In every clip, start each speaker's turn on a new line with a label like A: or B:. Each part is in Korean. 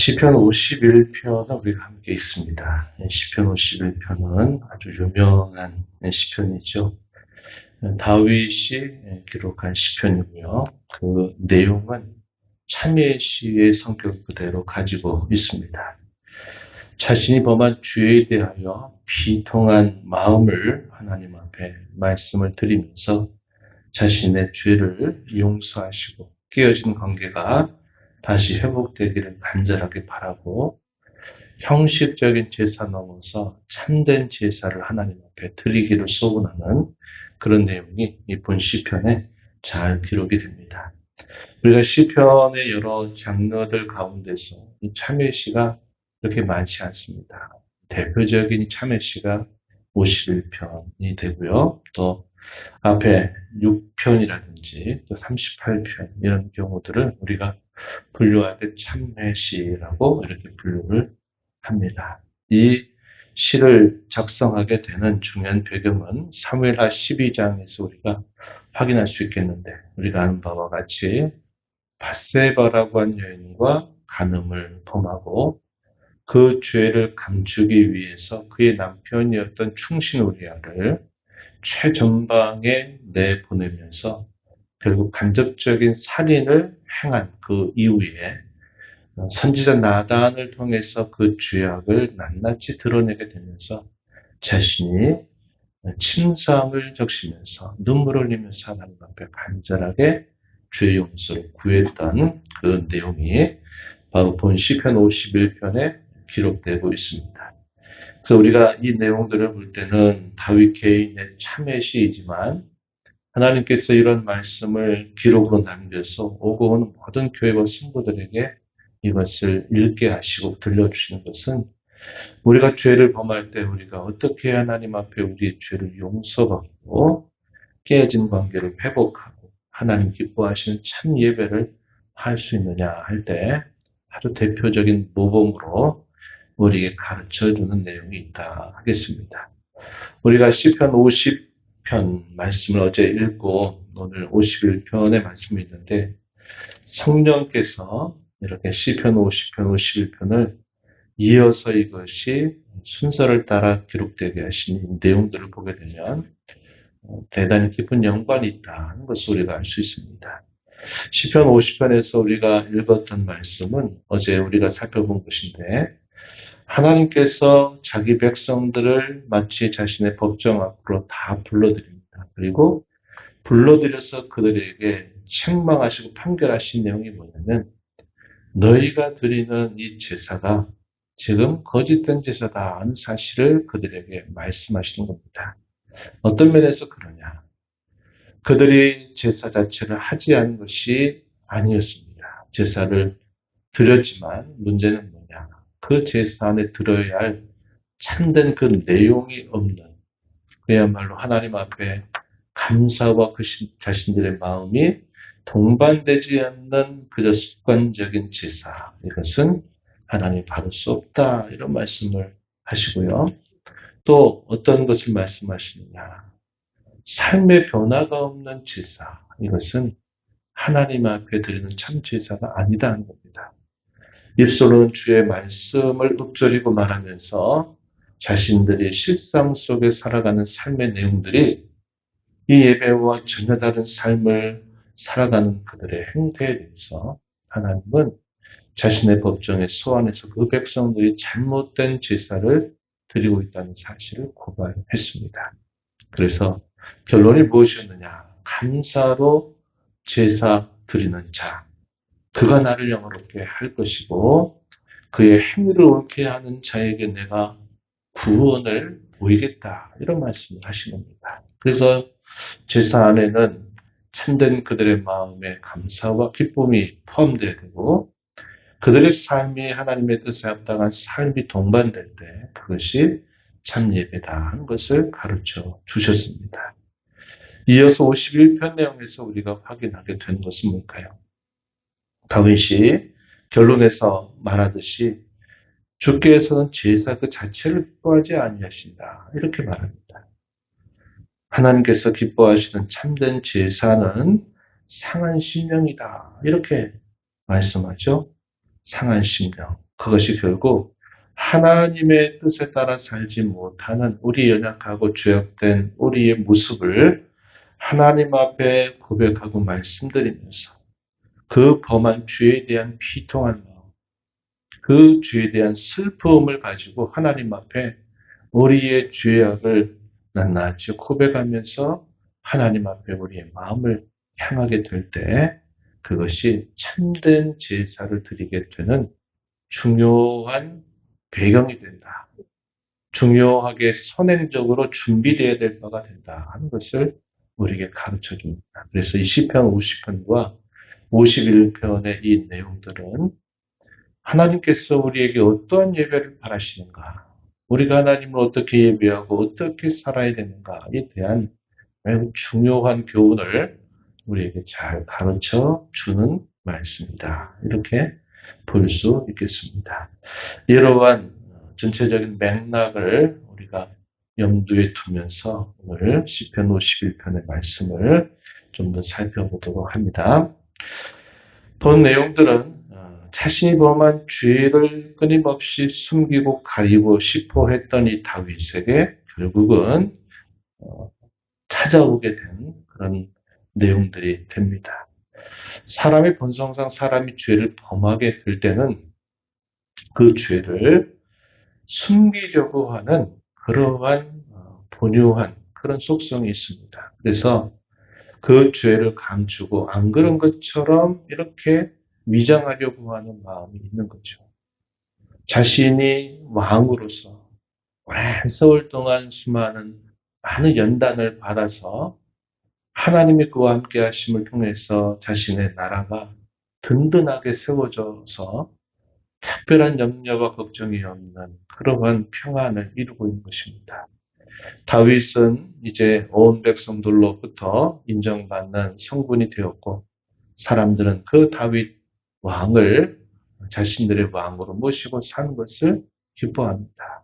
A: 시편 51편을 우리가 함께 읽습니다. 시편 51편은 아주 유명한 시편이죠. 다윗이 기록한 시편이고요. 그 내용은 참회 시의 성격 그대로 가지고 있습니다. 자신이 범한 죄에 대하여 비통한 마음을 하나님 앞에 말씀을 드리면서 자신의 죄를 용서하시고 깨어진 관계가 다시 회복되기를 간절하게 바라고 형식적인 제사 넘어서 참된 제사를 하나님 앞에 드리기를 소원하는 그런 내용이 이 본 시편에 잘 기록이 됩니다. 우리가 시편의 여러 장르들 가운데서 이 참회시가 그렇게 많지 않습니다. 대표적인 참회시가 51편이 되고요. 또 앞에 6편이라든지 또 38편 이런 경우들을 우리가 분류할 때 참회시라고 이렇게 분류를 합니다. 이 시를 작성하게 되는 중요한 배경은 사무엘하 12장에서 우리가 확인할 수 있겠는데, 우리가 아는 바와 같이 밧세바라고 한 여인과 간음을 범하고 그 죄를 감추기 위해서 그의 남편이었던 충신 우리아를 최전방에 내보내면서 결국 간접적인 살인을 행한 그 이후에 선지자 나단을 통해서 그 죄악을 낱낱이 드러내게 되면서 자신이 침상을 적시면서 눈물을 흘리면서 하나님 앞에 간절하게 죄 용서를 구했던 그 내용이 바로 본 시편 51편에 기록되고 있습니다. 그래서 우리가 이 내용들을 볼 때는 다윗 개인의 참회시이지만 하나님께서 이런 말씀을 기록으로 남겨서 오고 오는 모든 교회와 성도들에게 이것을 읽게 하시고 들려주시는 것은 우리가 죄를 범할 때 우리가 어떻게 하나님 앞에 우리의 죄를 용서받고 깨어진 관계를 회복하고 하나님 기뻐하시는 참 예배를 할 수 있느냐 할 때 아주 대표적인 모범으로 우리에게 가르쳐주는 내용이 있다 하겠습니다. 우리가 시편 50편 말씀을 어제 읽고 오늘 51편의 말씀이 있는데, 성령께서 이렇게 시편 50편, 51편을 이어서 이것이 순서를 따라 기록되게 하신 이 내용들을 보게 되면 대단히 깊은 연관이 있다는 것을 우리가 알 수 있습니다. 시편 50편에서 우리가 읽었던 말씀은 어제 우리가 살펴본 것인데, 하나님께서 자기 백성들을 마치 자신의 법정 앞으로 다 불러드립니다. 그리고 불러들여서 그들에게 책망하시고 판결하신 내용이 뭐냐면, 너희가 드리는 이 제사가 지금 거짓된 제사다 하는 사실을 그들에게 말씀하시는 겁니다. 어떤 면에서 그러냐? 그들이 제사 자체를 하지 않은 것이 아니었습니다. 제사를 드렸지만 문제는 뭐냐? 그 제사 안에 들어야 할 참된 그 내용이 없는, 그야말로 하나님 앞에 감사와 그 자신들의 마음이 동반되지 않는 그저 습관적인 제사, 이것은 하나님이 받을 수 없다 이런 말씀을 하시고요. 또 어떤 것을 말씀하시느냐? 삶의 변화가 없는 제사, 이것은 하나님 앞에 드리는 참 제사가 아니다는 겁니다. 입술로는 주의 말씀을 읊조리고 말하면서 자신들이 실상 속에 살아가는 삶의 내용들이 이 예배와 전혀 다른 삶을 살아가는 그들의 행태에 대해서 하나님은 자신의 법정에 소환해서 그 백성들이 잘못된 제사를 드리고 있다는 사실을 고발했습니다. 그래서 결론이 무엇이었느냐? 감사로 제사 드리는 자, 그가 나를 영화롭게 할 것이고 그의 행위를 옳게 하는 자에게 내가 구원을 보이겠다, 이런 말씀을 하신 겁니다. 그래서 제사 안에는 참된 그들의 마음에 감사와 기쁨이 포함되어야 되고, 그들의 삶이 하나님의 뜻에 합당한 삶이 동반될 때 그것이 참 예배다 하는 것을 가르쳐 주셨습니다. 이어서 51편 내용에서 우리가 확인하게 된 것은 뭘까요? 다윗이 결론에서 말하듯이 주께서는 제사 그 자체를 기뻐하지 아니하신다, 이렇게 말합니다. 하나님께서 기뻐하시는 참된 제사는 상한 심령이다, 이렇게 말씀하죠. 상한 심령. 그것이 결국 하나님의 뜻에 따라 살지 못하는 우리 연약하고 죄악된 우리의 모습을 하나님 앞에 고백하고 말씀드리면서 그 범한 죄에 대한 비통한 마음, 그 죄에 대한 슬픔을 가지고 하나님 앞에 우리의 죄악을 낱낱이 고백하면서 하나님 앞에 우리의 마음을 향하게 될 때 그것이 참된 제사를 드리게 되는 중요한 배경이 된다. 중요하게 선행적으로 준비되어야 될 바가 된다 하는 것을 우리에게 가르쳐 줍니다. 그래서 이 시편 50편과 51편의 이 내용들은 하나님께서 우리에게 어떠한 예배를 바라시는가, 우리가 하나님을 어떻게 예배하고 어떻게 살아야 되는가에 대한 매우 중요한 교훈을 우리에게 잘 가르쳐 주는 말씀이다. 이렇게 볼 수 있겠습니다. 이러한 전체적인 맥락을 우리가 염두에 두면서 오늘 시편 51편의 말씀을 좀 더 살펴보도록 합니다. 본 내용들은 자신이 범한 죄를 끊임없이 숨기고 가리고 싶어 했던 이 다윗에게 결국은 찾아오게 된 그런 내용들이 됩니다. 사람의 본성상 사람이 죄를 범하게 될 때는 그 죄를 숨기려고 하는 그러한 본유한 그런 속성이 있습니다. 그래서 그 죄를 감추고 안 그런 것처럼 이렇게 위장하려고 하는 마음이 있는 거죠. 자신이 왕으로서 오랜 세월 동안 수많은 많은 연단을 받아서 하나님이 그와 함께 하심을 통해서 자신의 나라가 든든하게 세워져서 특별한 염려와 걱정이 없는 그러한 평안을 이루고 있는 것입니다. 다윗은 이제 온 백성들로부터 인정받는 성군이 되었고 사람들은 그 다윗 왕을 자신들의 왕으로 모시고 사는 것을 기뻐합니다.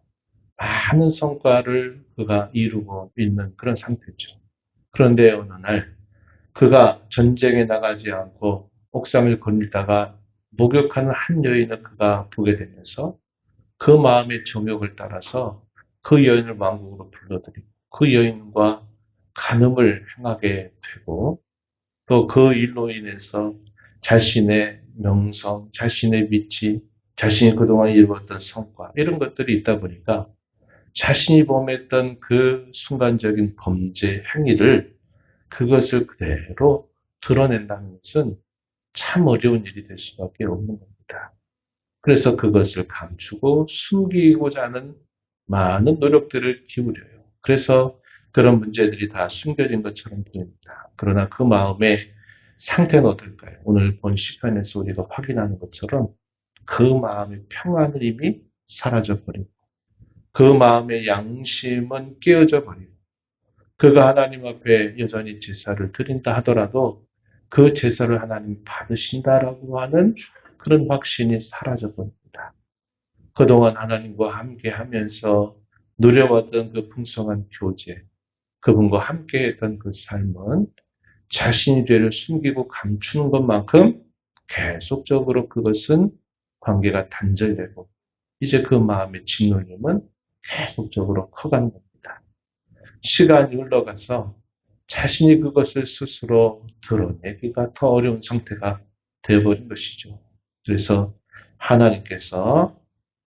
A: 많은 성과를 그가 이루고 있는 그런 상태죠. 그런데 어느 날 그가 전쟁에 나가지 않고 옥상을 거닐다가 목욕하는 한 여인을 그가 보게 되면서 그 마음의 정욕을 따라서 그 여인을 왕궁으로 불러들이고 그 여인과 간음을 행하게 되고 또 그 일로 인해서 자신의 명성, 자신의 위치, 자신이 그동안 이루었던 성과 이런 것들이 있다 보니까 자신이 범했던 그 순간적인 범죄 행위를 그것을 그대로 드러낸다는 것은 참 어려운 일이 될 수밖에 없는 겁니다. 그래서 그것을 감추고 숨기고자 하는 많은 노력들을 기울여요. 그래서 그런 문제들이 다 숨겨진 것처럼 보입니다. 그러나 그 마음의 상태는 어떨까요? 오늘 본 시편에서 우리가 확인하는 것처럼 그 마음의 평안은 이미 사라져버리고 그 마음의 양심은 깨어져 버리고 그가 하나님 앞에 여전히 제사를 드린다 하더라도 그 제사를 하나님이 받으신다라고 하는 그런 확신이 사라져버립니다. 그동안 하나님과 함께 하면서 누려왔던 그 풍성한 교제, 그분과 함께 했던 그 삶은 자신의 죄를 숨기고 감추는 것만큼 계속적으로 그것은 관계가 단절되고 이제 그 마음의 짓눌림은 계속적으로 커가는 겁니다. 시간이 흘러가서 자신이 그것을 스스로 드러내기가 더 어려운 상태가 되어버린 것이죠. 그래서 하나님께서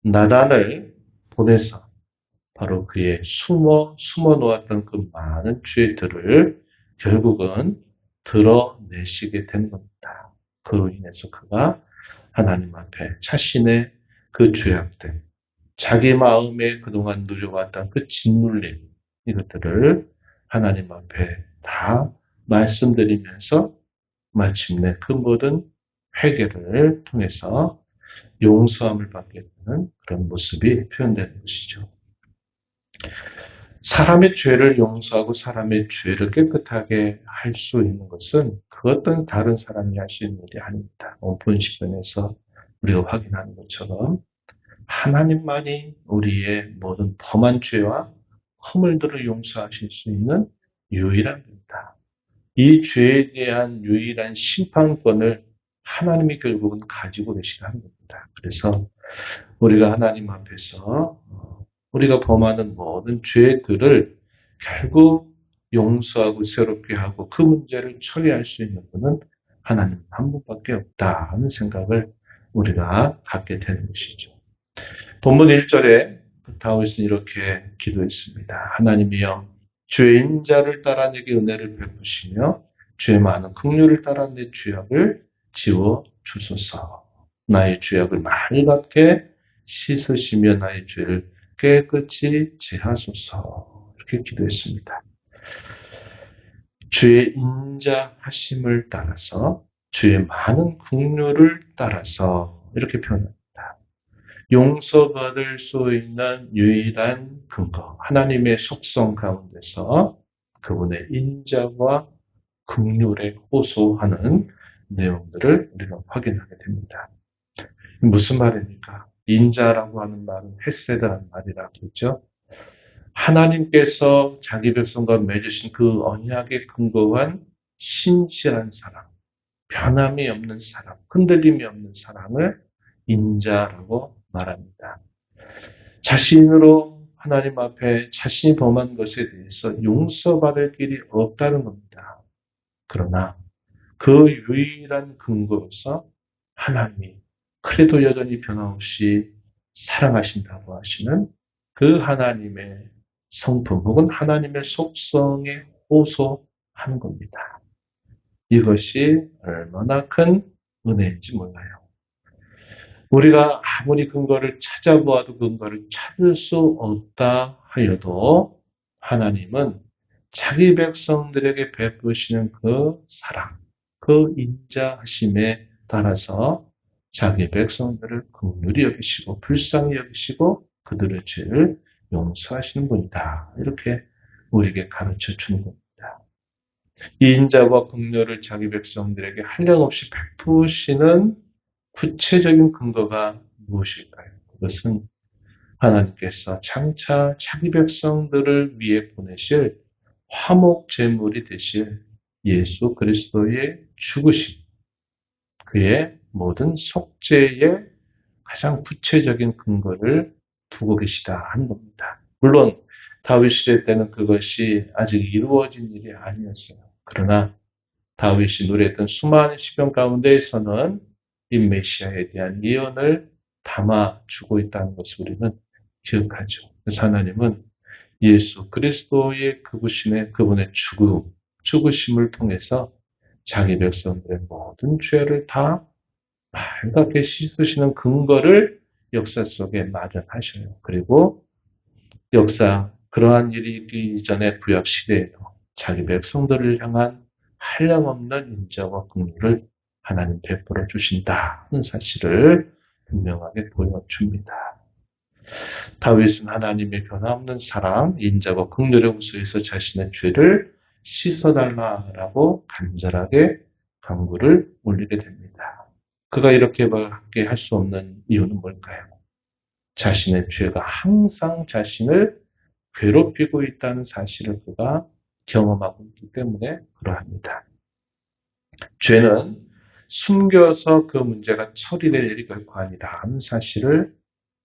A: 나단을 보내서 바로 그의 숨어 놓았던 그 많은 죄들을 결국은 드러내시게 된 겁니다. 그로 인해서 그가 하나님 앞에 자신의 그 죄악들, 자기 마음에 그동안 누려왔던 그 짓눌림, 이것들을 하나님 앞에 다 말씀드리면서 마침내 그 모든 회개를 통해서 용서함을 받게 되는 그런 모습이 표현되는 것이죠. 사람의 죄를 용서하고 사람의 죄를 깨끗하게 할 수 있는 것은 그 어떤 다른 사람이 할 수 있는 일이 아닙니다. 본 시편에서 우리가 확인하는 것처럼 하나님만이 우리의 모든 범한 죄와 허물들을 용서하실 수 있는 유일한 분이다. 이 죄에 대한 유일한 심판권을 하나님이 결국은 가지고 계시다는 겁니다. 겁니다. 그래서 우리가 하나님 앞에서 우리가 범하는 모든 죄들을 결국 용서하고 새롭게 하고 그 문제를 처리할 수 있는 분은 하나님 한 분밖에 없다 하는 생각을 우리가 갖게 되는 것이죠. 본문 1절에 다윗은 이렇게 기도했습니다. 하나님이여 죄인 자를 따라 내게 은혜를 베푸시며 죄 많은 긍휼을 따라 내 죄악을 지워 주소서. 나의 죄악을 맑게 씻으시며 나의 죄를 깨끗이 제하소서. 이렇게 기도했습니다. 주의 인자하심을 따라서 주의 많은 긍휼을 따라서 이렇게 표현합니다. 용서받을 수 있는 유일한 근거, 하나님의 속성 가운데서 그분의 인자와 긍휼에 호소하는 내용들을 우리가 확인하게 됩니다. 무슨 말입니까? 인자라고 하는 말은 헤세드라는 말이라고 했죠. 하나님께서 자기 백성과 맺으신 그 언약에 근거한 신실한 사랑, 변함이 없는 사랑, 흔들림이 없는 사랑을 인자라고 말합니다. 자신으로 하나님 앞에 자신이 범한 것에 대해서 용서받을 길이 없다는 겁니다. 그러나 그 유일한 근거로서 하나님이 그래도 여전히 변함없이 사랑하신다고 하시는 그 하나님의 성품 혹은 하나님의 속성에 호소하는 겁니다. 이것이 얼마나 큰 은혜인지 몰라요. 우리가 아무리 근거를 찾아보아도 근거를 찾을 수 없다 하여도 하나님은 자기 백성들에게 베푸시는 그 사랑, 그 인자하심에 따라서 자기 백성들을 긍휼히 여기시고 불쌍히 여기시고 그들의 죄를 용서하시는 분이다. 이렇게 우리에게 가르쳐 주는 겁니다. 이 인자와 긍휼을 자기 백성들에게 한량없이 베푸시는 구체적인 근거가 무엇일까요? 그것은 하나님께서 장차 자기 백성들을 위해 보내실 화목 제물이 되실 예수 그리스도의 죽으심, 그의 모든 속죄의 가장 구체적인 근거를 두고 계시다 하는 겁니다. 물론 다윗 시대 때는 그것이 아직 이루어진 일이 아니었어요. 그러나 다윗이 노래했던 수많은 시편 가운데에서는 이 메시아에 대한 예언을 담아주고 있다는 것을 우리는 기억하죠. 그래서 하나님은 예수 그리스도의 그분의 죽으심을 통해서 자기 백성들의 모든 죄를 다 맑게 씻으시는 근거를 역사 속에 마련하셔요. 그리고 그러한 일이 있기 전에 구약 시대에도 자기 백성들을 향한 한량없는 인자와 긍휼을 하나님 베풀어 주신다는 사실을 분명하게 보여줍니다. 다윗은 하나님의 변함없는 사랑, 인자와 긍휼의 호소에서 자신의 죄를 씻어달라라고 간절하게 간구를 올리게 됩니다. 그가 이렇게밖에 할 수 없는 이유는 뭘까요? 자신의 죄가 항상 자신을 괴롭히고 있다는 사실을 그가 경험하고 있기 때문에 그러합니다. 죄는 숨겨서 그 문제가 처리될 일이 결코 아니다 하는 사실을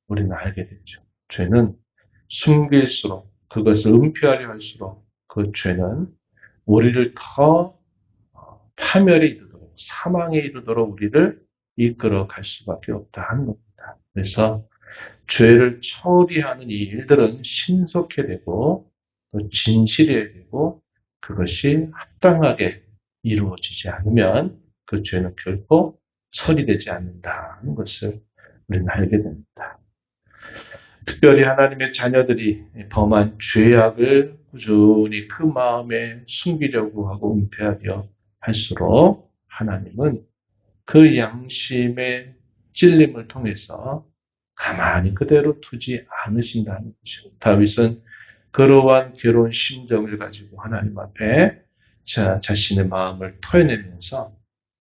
A: 우리는 알게 되죠. 죄는 숨길수록, 그것을 은폐하려 할수록 그 죄는 우리를 더 파멸에 이르도록, 사망에 이르도록 우리를 이끌어 갈 수밖에 없다 하는 겁니다. 그래서 죄를 처리하는 이 일들은 신속해야 되고 또 진실해야 되고 그것이 합당하게 이루어지지 않으면 그 죄는 결코 처리되지 않는다는 것을 우리는 알게 됩니다. 특별히 하나님의 자녀들이 범한 죄악을 꾸준히 그 마음에 숨기려고 하고 은폐하려 할수록 하나님은 그 양심의 찔림을 통해서 가만히 그대로 두지 않으신다는 것입니다. 다윗은 그러한 괴로운 심정을 가지고 하나님 앞에 자신의 마음을 토해내면서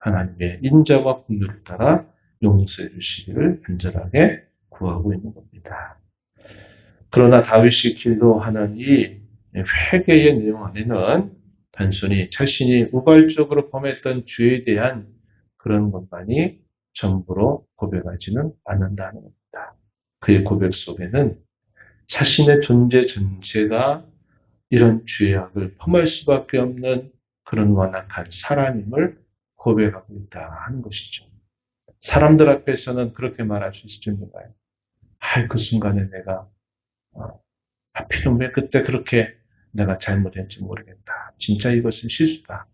A: 하나님의 인자와 긍휼을 따라 용서해 주시기를 간절하게 구하고 있는 겁니다. 그러나 다윗이 기도하는 이 회개의 내용 안에는 단순히 자신이 우발적으로 범했던 죄에 대한 그런 것만이 전부로 고백하지는 않는다는 겁니다. 그의 고백 속에는 자신의 존재 전체가 이런 죄악을 범할 수밖에 없는 그런 완악한 사람임을 고백하고 있다 하는 것이죠. 사람들 앞에서는 그렇게 말할 수 있을지인가요? 그 순간에 내가 하필은 왜 그때 그렇게 내가 잘못했는지 모르겠다. 진짜 이것은 실수다.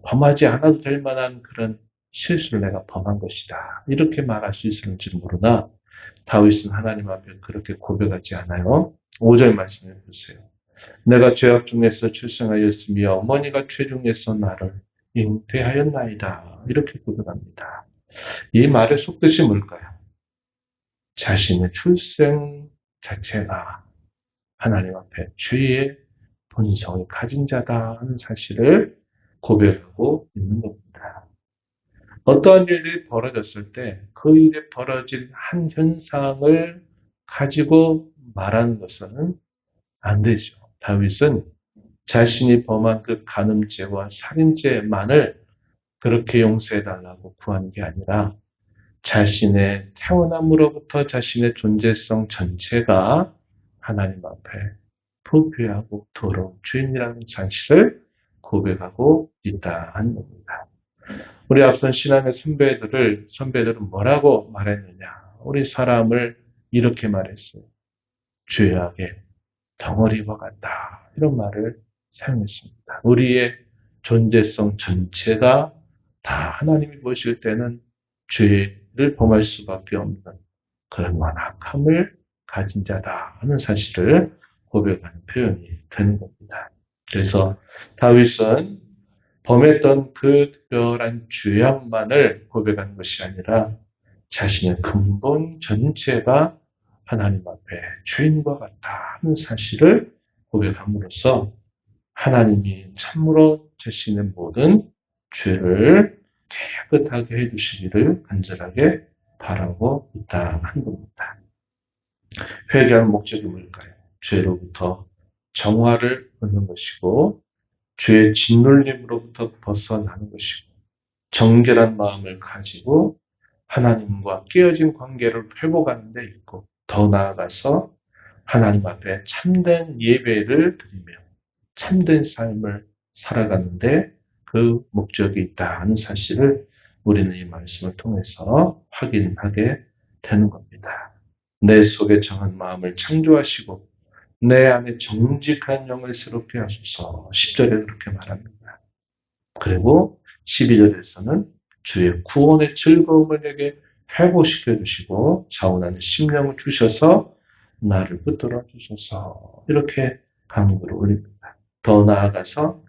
A: 범하지 않아도 될 만한 그런 실수를 내가 범한 것이다. 이렇게 말할 수 있을지 모르나 다윗은 하나님 앞에 그렇게 고백하지 않아요. 5절 말씀해 보세요. 내가 죄악 중에서 출생하였으며 어머니가 죄 중에서 나를 잉태하였나이다. 이렇게 고백합니다. 이 말의 속뜻이 뭘까요? 자신의 출생 자체가 하나님 앞에 죄의 본성을 가진 자다 하는 사실을 고백하고 있는 겁니다. 어떠한 일이 벌어졌을 때 그 일에 벌어질 한 현상을 가지고 말하는 것은 안 되죠. 다윗은 자신이 범한 그 간음죄와 살인죄만을 그렇게 용서해달라고 구한 게 아니라 자신의 태어남으로부터 자신의 존재성 전체가 하나님 앞에 부패하고 더러운 죄인이라는 사실을 고백하고 있다 하는 겁니다. 우리 앞선 신앙의 선배들은 뭐라고 말했느냐? 우리 사람을 이렇게 말했어요. 죄악의 덩어리와 같다. 이런 말을 사용했습니다. 우리의 존재성 전체가 다 하나님이 보실 때는 죄를 범할 수밖에 없는 그런 완악함을 가진 자다 하는 사실을 고백하는 표현이 되는 겁니다. 그래서 다윗은 범했던 그 특별한 죄악만을 고백하는 것이 아니라 자신의 근본 전체가 하나님 앞에 죄인과 같다 하는 사실을 고백함으로써 하나님이 참으로 자신의 모든 죄를 깨끗하게 해주시기를 간절하게 바라고 있다 하는 겁니다. 회개하는 목적이 뭘까요? 죄로부터 정화를 얻는 것이고 죄의 짓눌림으로부터 벗어나는 것이고 정결한 마음을 가지고 하나님과 깨어진 관계를 회복하는 데 있고 더 나아가서 하나님 앞에 참된 예배를 드리며 참된 삶을 살아가는데 그 목적이 있다는 사실을 우리는 이 말씀을 통해서 확인하게 되는 겁니다. 내 속에 정한 마음을 창조하시고 내 안에 정직한 영을 새롭게 하소서 10절에 그렇게 말합니다. 그리고 12절에서는 주의 구원의 즐거움을 내게 회복시켜 주시고 자원하는 심령을 주셔서 나를 붙들어 주소서 이렇게 간구를 올립니다. 더 나아가서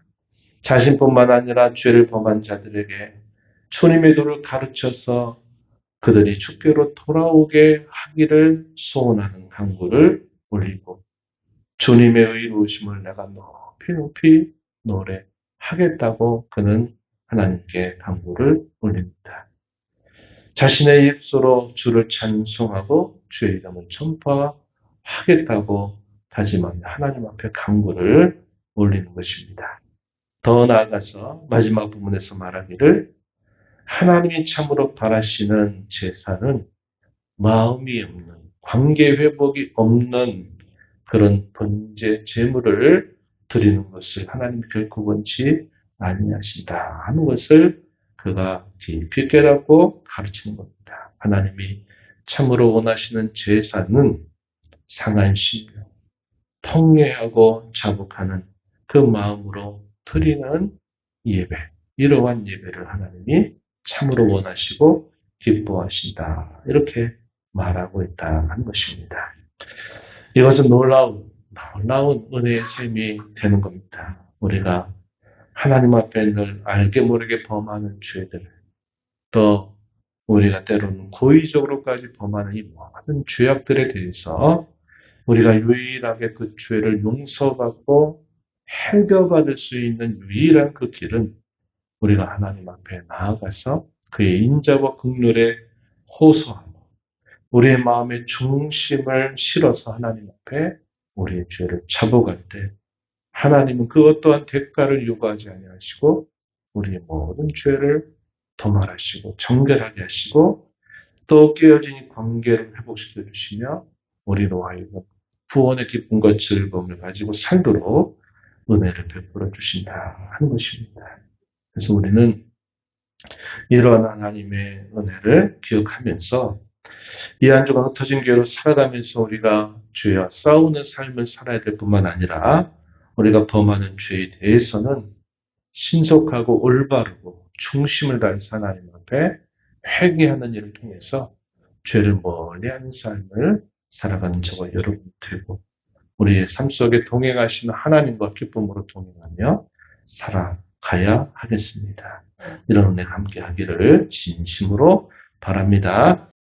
A: 자신뿐만 아니라 죄를 범한 자들에게 주님의 도를 가르쳐서 그들이 주께로 돌아오게 하기를 소원하는 간구를 올리고 주님의 의로우심을 내가 높이 노래하겠다고 그는 하나님께 간구를 올립니다. 자신의 입술로 주를 찬송하고 주의 이름을 전파하겠다고 다짐하며 하나님 앞에 간구를 올리는 것입니다. 더 나아가서 마지막 부분에서 말하기를 하나님이 참으로 바라시는 제사는 마음이 없는 관계 회복이 없는 그런 번제 제물을 드리는 것을 하나님 결코 원치 아니하신다 하는 것을 그가 깊이 깨닫고 가르치는 겁니다. 하나님이 참으로 원하시는 제사는 상한 심령, 통회하고 자복하는 그 마음으로 드리는 예배, 이러한 예배를 하나님이 참으로 원하시고 기뻐하신다. 이렇게 말하고 있다 하는 것입니다. 이것은 놀라운 은혜의 셈이 되는 겁니다. 우리가 하나님 앞에 늘 알게 모르게 범하는 죄들, 또 우리가 때로는 고의적으로까지 범하는 이 모든 죄악들에 대해서 우리가 유일하게 그 죄를 용서받고 해결받을 수 있는 유일한 그 길은 우리가 하나님 앞에 나아가서 그의 인자와 긍휼에 호소하고 우리의 마음의 중심을 실어서 하나님 앞에 우리의 죄를 자복할 때 하나님은 그 어떠한 대가를 요구하지 아니하시고 우리의 모든 죄를 도말하시고 정결하게 하시고 또 깨어진 이 관계를 회복시켜 주시며 우리로 하여금 구원의 기쁨과 즐거움을 가지고 살도록 은혜를 베풀어 주신다 하는 것입니다. 그래서 우리는 이러한 하나님의 은혜를 기억하면서 이 한 주가 흩어진 교회로 살아가면서 우리가 죄와 싸우는 삶을 살아야 될 뿐만 아니라 우리가 범하는 죄에 대해서는 신속하고 올바르고 중심을 다해서 하나님 앞에 회개하는 일을 통해서 죄를 멀리하는 삶을 살아가는 저와 여러분 되고 우리의 삶 속에 동행하시는 하나님과 기쁨으로 동행하며 살아가야 하겠습니다. 이런 은혜가 함께 하기를 진심으로 바랍니다.